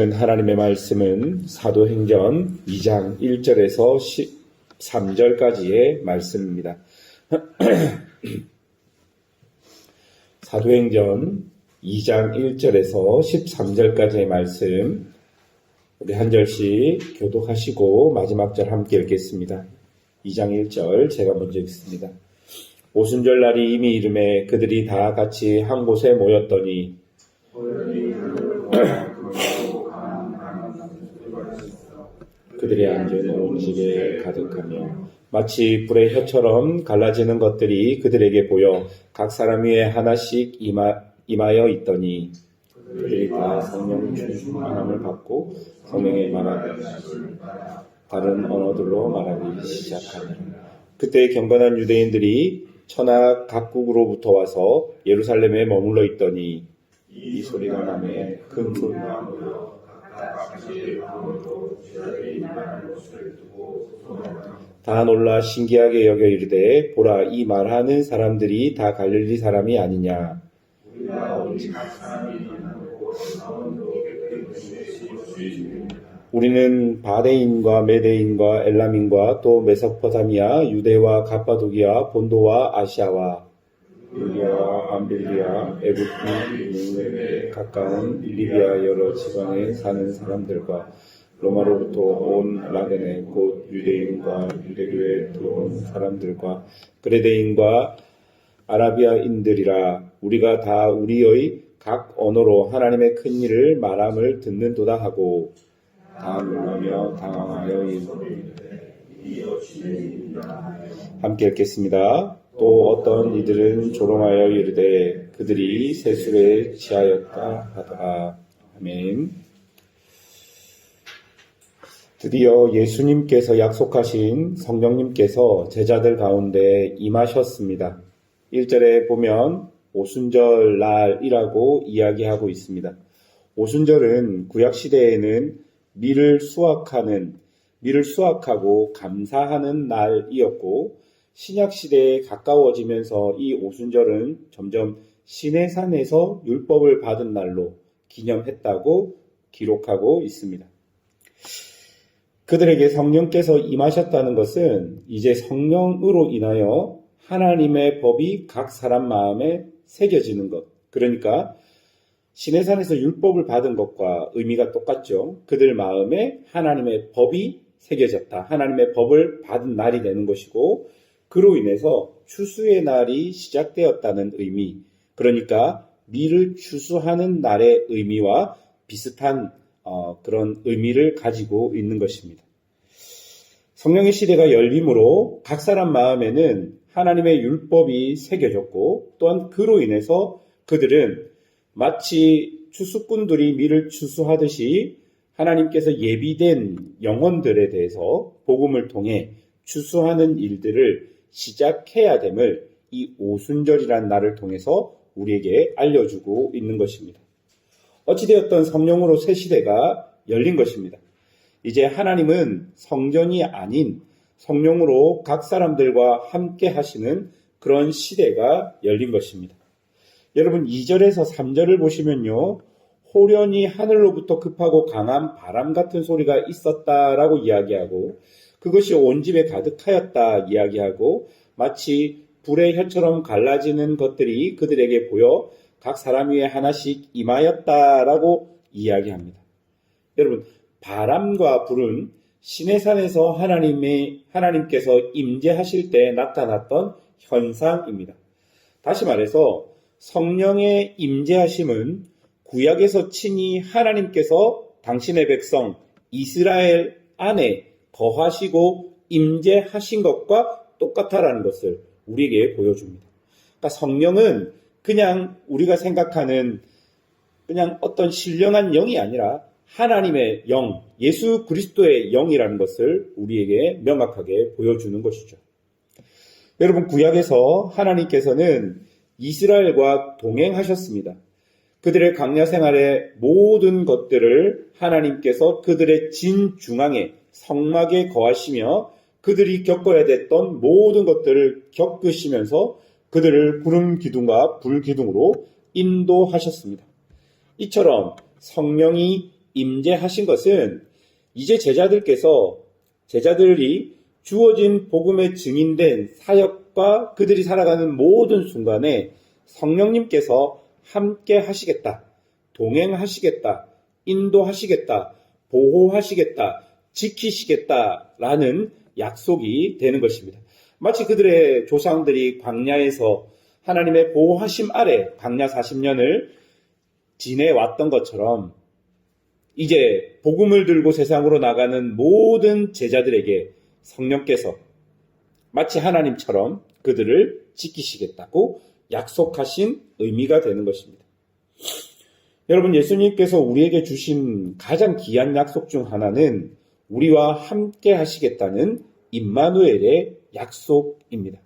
하나님의 말씀은 사도행전 2장 1절에서 13절까지의 말씀입니다. 사도행전 2장 1절에서 13절까지의 말씀, 우리 한 절씩 교독하시고 마지막 절 함께 읽겠습니다. 2장 1절 제가 먼저 읽습니다. 오순절 날이 이미 이름에 그들이 다 같이 한 곳에 모였더니 그들이 앉은 온 집에 가득하며 마치 불의 혀처럼 갈라지는 것들이 그들에게 보여 각 사람 위에 하나씩 임하여 있더니 그들이 다 성령 충만함을 받고 성령의 말하기 다른 언어들로 말하기 시작하니라. 그때 경건한 유대인들이 천하 각국으로부터 와서 예루살렘에 머물러 있더니 이 소리가 나매 큰 소리가 나며 다 놀라 신기하게 여겨 이르되 보라 이 말하는 사람들이 다 갈릴리 사람이 아니냐. 우리는 바데인과 메데인과 엘람인과 또 메소포타미아 유대와 갑바도기아 본도와 아시아와 유리아와 밤빌리아 에구트 가까운 리비아 여러 지방에 사는 사람들과 로마로부터 온 라겐에 곧 유대인과 유대교에 들어온 사람들과 그레데인과 아라비아인들이라 우리가 다 우리의 각 언어로 하나님의 큰 일을 말함을 듣는도다 하고 다 놀라며 당황하여 함께 읽겠습니다. 또 어떤 이들은 조롱하여 이르되 그들이 세술에 취하였다 하더라. 아멘. 드디어 예수님께서 약속하신 성령님께서 제자들 가운데 임하셨습니다. 1절에 보면 오순절 날이라고 이야기하고 있습니다. 오순절은 구약시대에는 밀을 수확하고 감사하는 날이었고 신약시대에 가까워지면서 이 오순절은 점점 시내산에서 율법을 받은 날로 기념했다고 기록하고 있습니다. 그들에게 성령께서 임하셨다는 것은 이제 성령으로 인하여 하나님의 법이 각 사람 마음에 새겨지는 것. 그러니까 시내산에서 율법을 받은 것과 의미가 똑같죠. 그들 마음에 하나님의 법이 새겨졌다. 하나님의 법을 받은 날이 되는 것이고 그로 인해서 추수의 날이 시작되었다는 의미. 그러니까 밀을 추수하는 날의 의미와 비슷한 그런 의미를 가지고 있는 것입니다. 성령의 시대가 열림으로 각 사람 마음에는 하나님의 율법이 새겨졌고 또한 그로 인해서 그들은 마치 추수꾼들이 밀을 추수하듯이 하나님께서 예비된 영혼들에 대해서 복음을 통해 추수하는 일들을 시작해야 됨을 이 오순절이라는 날을 통해서 우리에게 알려주고 있는 것입니다. 어찌되었던 성령으로 새 시대가 열린 것입니다. 이제 하나님은 성전이 아닌 성령으로 각 사람들과 함께 하시는 그런 시대가 열린 것입니다. 여러분 2절에서 3절을 보시면요. 호련히 하늘로부터 급하고 강한 바람 같은 소리가 있었다라고 이야기하고 그것이 온 집에 가득하였다 이야기하고 마치 불의 혀처럼 갈라지는 것들이 그들에게 보여 각 사람 위에 하나씩 임하였다라고 이야기합니다. 여러분 바람과 불은 시내산에서 하나님께서 임재하실 때 나타났던 현상입니다. 다시 말해서 성령의 임재하심은 구약에서 친히 하나님께서 당신의 백성 이스라엘 안에 거하시고 임재하신 것과 똑같다라는 것을 우리에게 보여줍니다. 그러니까 성령은 그냥 우리가 생각하는 그냥 어떤 신령한 영이 아니라 하나님의 영, 예수 그리스도의 영이라는 것을 우리에게 명확하게 보여주는 것이죠. 여러분 구약에서 하나님께서는 이스라엘과 동행하셨습니다. 그들의 광야 생활의 모든 것들을 하나님께서 그들의 진중앙에 성막에 거하시며 그들이 겪어야 됐던 모든 것들을 겪으시면서 그들을 구름 기둥과 불 기둥으로 인도하셨습니다. 이처럼 성령이 임재하신 것은 이제 제자들이 주어진 복음의 증인된 사역과 그들이 살아가는 모든 순간에 성령님께서 함께 하시겠다, 동행하시겠다, 인도하시겠다, 보호하시겠다, 지키시겠다라는 약속이 되는 것입니다. 마치 그들의 조상들이 광야에서 하나님의 보호하심 아래 광야 40년을 지내왔던 것처럼 이제 복음을 들고 세상으로 나가는 모든 제자들에게 성령께서 마치 하나님처럼 그들을 지키시겠다고 약속하신 의미가 되는 것입니다. 여러분, 예수님께서 우리에게 주신 가장 귀한 약속 중 하나는 우리와 함께 하시겠다는 임마누엘의 약속입니다.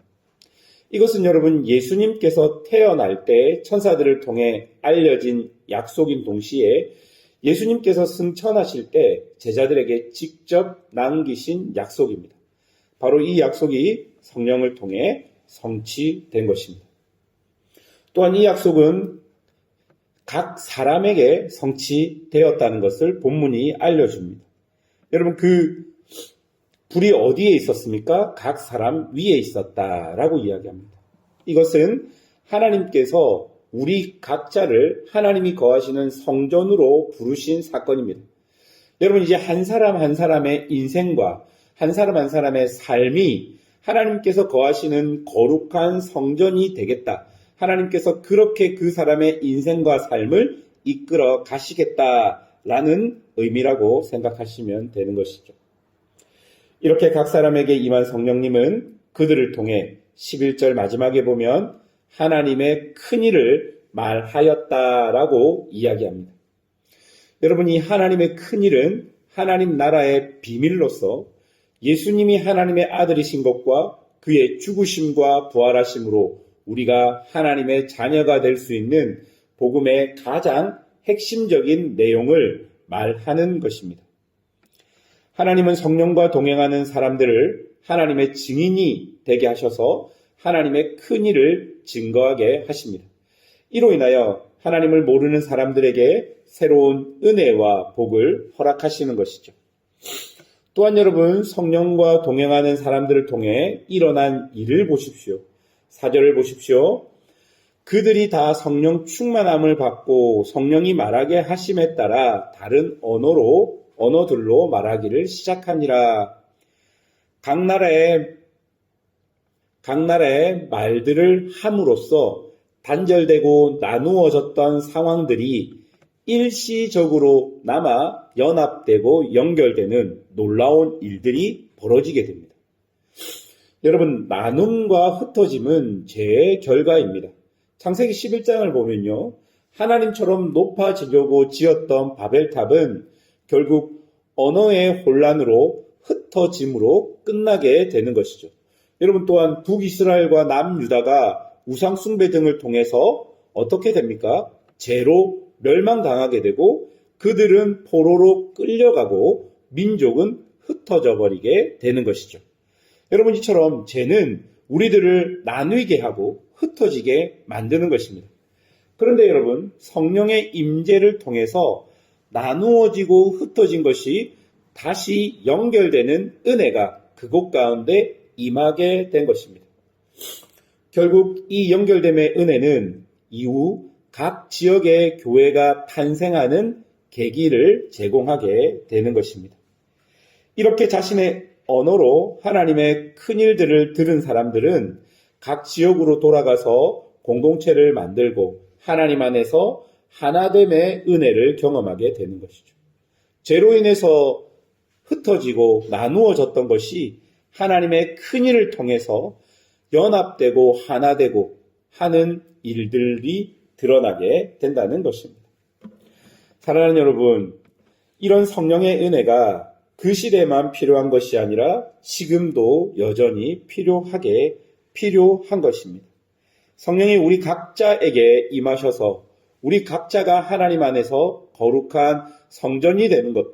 이것은 여러분, 예수님께서 태어날 때 천사들을 통해 알려진 약속인 동시에 예수님께서 승천하실 때 제자들에게 직접 남기신 약속입니다. 바로 이 약속이 성령을 통해 성취된 것입니다. 또한 이 약속은 각 사람에게 성취되었다는 것을 본문이 알려줍니다. 여러분, 그 불이 어디에 있었습니까? 각 사람 위에 있었다라고 이야기합니다. 이것은 하나님께서 우리 각자를 하나님이 거하시는 성전으로 부르신 사건입니다. 여러분, 이제 한 사람 한 사람의 인생과 한 사람 한 사람의 삶이 하나님께서 거하시는 거룩한 성전이 되겠다. 하나님께서 그렇게 그 사람의 인생과 삶을 이끌어 가시겠다라는 의미라고 생각하시면 되는 것이죠. 이렇게 각 사람에게 임한 성령님은 그들을 통해 11절 마지막에 보면 하나님의 큰일을 말하였다라고 이야기합니다. 여러분, 이 하나님의 큰일은 하나님 나라의 비밀로서 예수님이 하나님의 아들이신 것과 그의 죽으심과 부활하심으로 우리가 하나님의 자녀가 될 수 있는 복음의 가장 핵심적인 내용을 말하는 것입니다. 하나님은 성령과 동행하는 사람들을 하나님의 증인이 되게 하셔서 하나님의 큰일을 증거하게 하십니다. 이로 인하여 하나님을 모르는 사람들에게 새로운 은혜와 복을 허락하시는 것이죠. 또한 여러분, 성령과 동행하는 사람들을 통해 일어난 일을 보십시오. 4절을 보십시오. 그들이 다 성령 충만함을 받고 성령이 말하게 하심에 따라 다른 언어들로 말하기를 시작하니라. 각 나라의 말들을 함으로써 단절되고 나누어졌던 상황들이 일시적으로 남아 연합되고 연결되는 놀라운 일들이 벌어지게 됩니다. 여러분, 나눔과 흩어짐은 죄의 결과입니다. 창세기 11장을 보면요, 하나님처럼 높아지려고 지었던 바벨탑은 결국 언어의 혼란으로 흩어짐으로 끝나게 되는 것이죠. 여러분, 또한 북이스라엘과 남유다가 우상숭배 등을 통해서 어떻게 됩니까? 죄로 멸망당하게 되고 그들은 포로로 끌려가고 민족은 흩어져 버리게 되는 것이죠. 여러분, 이처럼 죄는 우리들을 나누게 하고 흩어지게 만드는 것입니다. 그런데 여러분, 성령의 임재를 통해서 나누어지고 흩어진 것이 다시 연결되는 은혜가 그곳 가운데 임하게 된 것입니다. 결국 이 연결됨의 은혜는 이후 각 지역의 교회가 탄생하는 계기를 제공하게 되는 것입니다. 이렇게 자신의 언어로 하나님의 큰일들을 들은 사람들은 각 지역으로 돌아가서 공동체를 만들고 하나님 안에서 하나됨의 은혜를 경험하게 되는 것이죠. 죄로 인해서 흩어지고 나누어졌던 것이 하나님의 큰일을 통해서 연합되고 하나되고 하는 일들이 드러나게 된다는 것입니다. 사랑하는 여러분, 이런 성령의 은혜가 그 시대에만 필요한 것이 아니라 지금도 여전히 필요한 것입니다. 성령이 우리 각자에게 임하셔서 우리 각자가 하나님 안에서 거룩한 성전이 되는 것,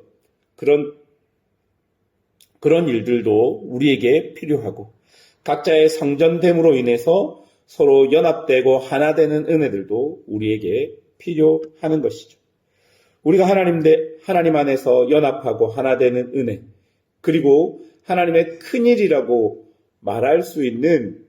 그런 일들도 우리에게 필요하고 각자의 성전됨으로 인해서 서로 연합되고 하나 되는 은혜들도 우리에게 필요한 것이죠. 우리가 하나님 안에서 연합하고 하나 되는 은혜, 그리고 하나님의 큰일이라고 말할 수 있는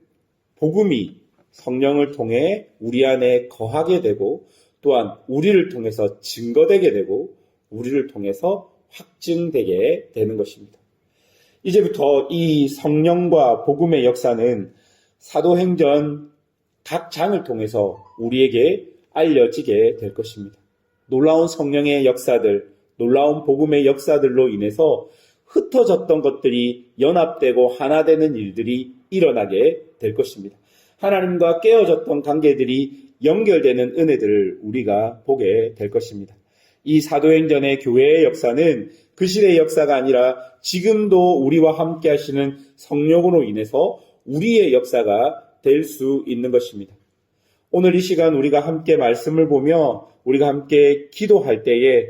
복음이 성령을 통해 우리 안에 거하게 되고, 또한 우리를 통해서 증거되게 되고 우리를 통해서 확증되게 되는 것입니다. 이제부터 이 성령과 복음의 역사는 사도행전 각 장을 통해서 우리에게 알려지게 될 것입니다. 놀라운 성령의 역사들, 놀라운 복음의 역사들로 인해서 흩어졌던 것들이 연합되고 하나 되는 일들이 일어나게 될 것입니다. 하나님과 깨어졌던 관계들이 연결되는 은혜들을 우리가 보게 될 것입니다. 이 사도행전의 교회의 역사는 그 시대의 역사가 아니라 지금도 우리와 함께 하시는 성령으로 인해서 우리의 역사가 될 수 있는 것입니다. 오늘 이 시간 우리가 함께 말씀을 보며 우리가 함께 기도할 때에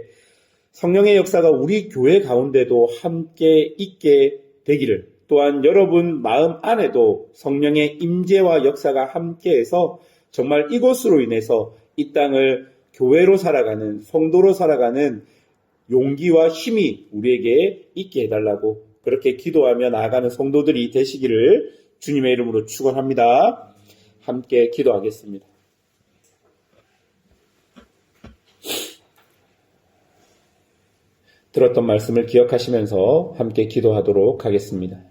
성령의 역사가 우리 교회 가운데도 함께 있게 되기를, 또한 여러분 마음 안에도 성령의 임재와 역사가 함께해서 정말 이것으로 인해서 이 땅을 교회로 살아가는, 성도로 살아가는 용기와 힘이 우리에게 있게 해달라고 그렇게 기도하며 나아가는 성도들이 되시기를 주님의 이름으로 축원합니다. 함께 기도하겠습니다. 들었던 말씀을 기억하시면서 함께 기도하도록 하겠습니다.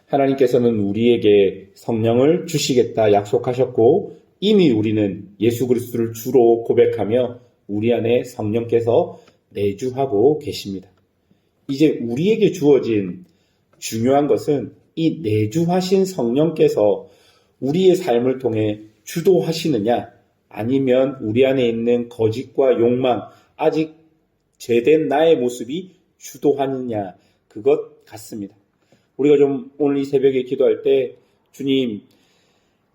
하나님께서는 우리에게 성령을 주시겠다 약속하셨고, 이미 우리는 예수 그리스도를 주로 고백하며 우리 안에 성령께서 내주하고 계십니다. 이제 우리에게 주어진 중요한 것은 이 내주하신 성령께서 우리의 삶을 통해 주도하시느냐, 아니면 우리 안에 있는 거짓과 욕망, 아직 죄된 나의 모습이 주도하느냐, 그것 같습니다. 우리가 좀 오늘 이 새벽에 기도할 때, 주님,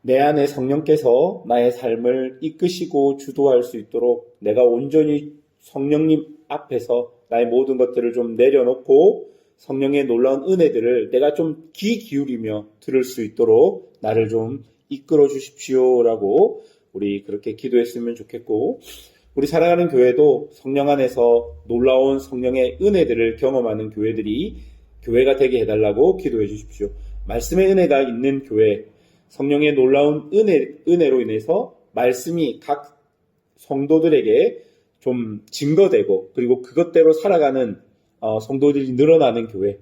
내 안에 성령께서 나의 삶을 이끄시고 주도할 수 있도록 내가 온전히 성령님 앞에서 나의 모든 것들을 좀 내려놓고 성령의 놀라운 은혜들을 내가 좀 귀 기울이며 들을 수 있도록 나를 좀 이끌어 주십시오라고 우리 그렇게 기도했으면 좋겠고, 우리 살아가는 교회도 성령 안에서 놀라운 성령의 은혜들을 경험하는 교회가 되게 해달라고 기도해 주십시오. 말씀의 은혜가 있는 교회, 성령의 놀라운 은혜로 인해서 말씀이 각 성도들에게 좀 증거되고, 그리고 그것대로 살아가는 성도들이 늘어나는 교회,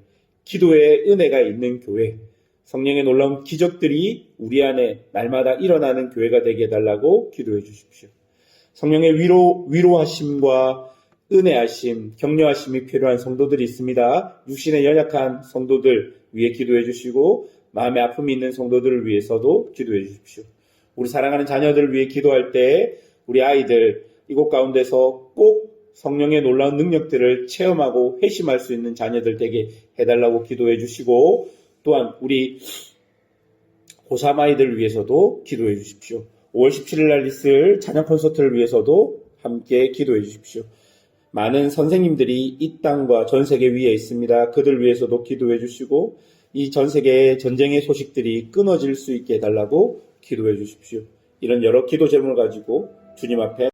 기도의 은혜가 있는 교회, 성령의 놀라운 기적들이 우리 안에 날마다 일어나는 교회가 되게 해달라고 기도해 주십시오. 성령의 위로하심과 은혜하심, 격려하심이 필요한 성도들이 있습니다. 육신에 연약한 성도들 위해 기도해 주시고, 마음에 아픔이 있는 성도들을 위해서도 기도해 주십시오. 우리 사랑하는 자녀들을 위해 기도할 때 우리 아이들 이곳 가운데서 꼭 성령의 놀라운 능력들을 체험하고 회심할 수 있는 자녀들 되게 해달라고 기도해 주시고, 또한 우리 고3 아이들을 위해서도 기도해 주십시오. 5월 17일 날 있을 자녀 콘서트를 위해서도 함께 기도해 주십시오. 많은 선생님들이 이 땅과 전 세계 위에 있습니다. 그들 위해서도 기도해 주시고, 이 전 세계의 전쟁의 소식들이 끊어질 수 있게 해달라고 기도해 주십시오. 이런 여러 기도 제목을 가지고 주님 앞에